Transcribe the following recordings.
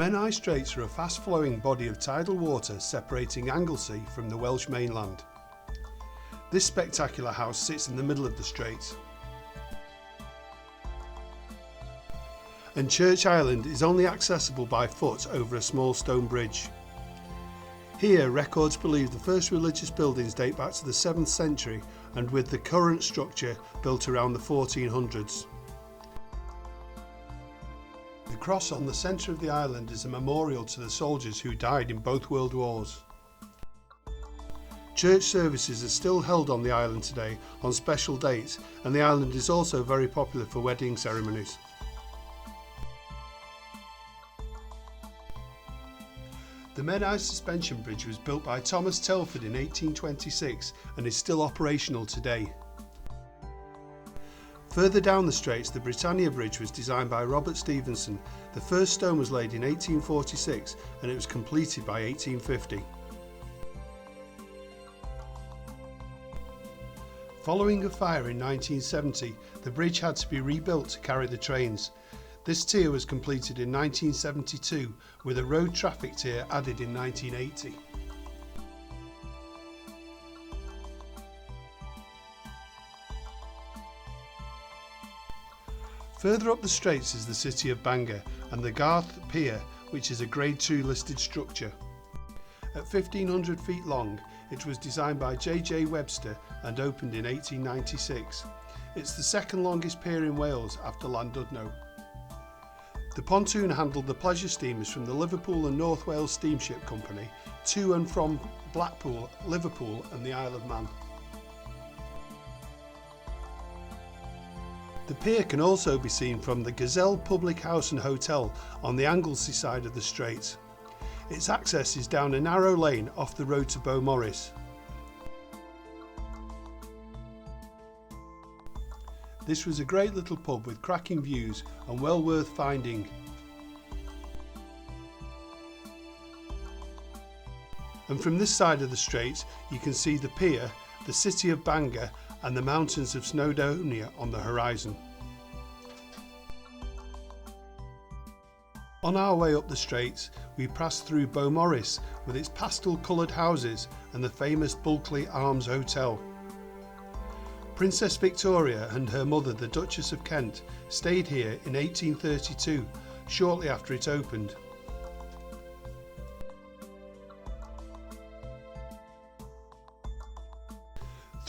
Menai Straits are a fast-flowing body of tidal water separating Anglesey from the Welsh mainland. This spectacular house sits in the middle of the Straits. And Church Island is only accessible by foot over a small stone bridge. Here, records believe the first religious buildings date back to the 7th century, and with the current structure built around the 1400s. The cross on the centre of the island is a memorial to the soldiers who died in both World Wars. Church services are still held on the island today on special dates, and the island is also very popular for wedding ceremonies. The Menai suspension bridge was built by Thomas Telford in 1826 and is still operational today. Further down the Straits, the Britannia bridge was designed by Robert Stevenson. The first stone was laid in 1846 and it was completed by 1850. Following a fire in 1970, the bridge had to be rebuilt to carry the trains. This tier was completed in 1972 with a road traffic tier added in 1980. Further up the Straits is the city of Bangor and the Garth Pier, which is a Grade 2 listed structure. At 1,500 feet long, it was designed by J.J. Webster and opened in 1896. It's the second longest pier in Wales after Llandudno. The pontoon handled the pleasure steamers from the Liverpool and North Wales Steamship Company to and from Blackpool, Liverpool and the Isle of Man. The pier can also be seen from the Gazelle Public House and Hotel on the Anglesey side of the Straits. Its access is down a narrow lane off the road to Beaumauris. This was a great little pub with cracking views and well worth finding. And from this side of the Straits you can see the pier, the city of Bangor and the mountains of Snowdonia on the horizon. On our way up the Straits we passed through Beaumauris with its pastel coloured houses and the famous Bulkley Arms Hotel. Princess Victoria and her mother, the Duchess of Kent, stayed here in 1832, shortly after it opened.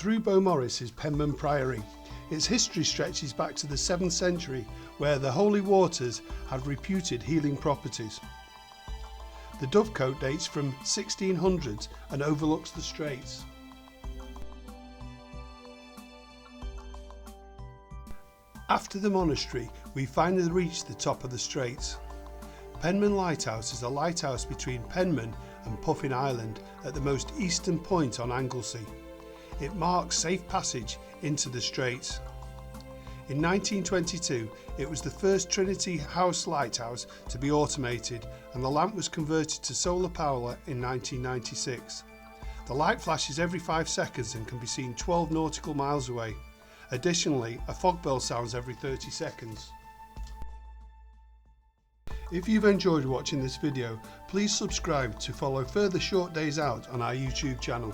Through Beaumauris is Penman Priory. Its history stretches back to the 7th century, where the holy waters had reputed healing properties. The dovecote dates from 1600s and overlooks the Straits. After the monastery, we finally reached the top of the Straits. Penman Lighthouse is a lighthouse between Penman and Puffin Island at the most eastern point on Anglesey. It marks safe passage into the Straits. In 1922, it was the first Trinity House lighthouse to be automated, and the lamp was converted to solar power in 1996. The light flashes every 5 seconds and can be seen 12 nautical miles away. Additionally, a fog bell sounds every 30 seconds. If you've enjoyed watching this video, please subscribe to follow further short days out on our YouTube channel.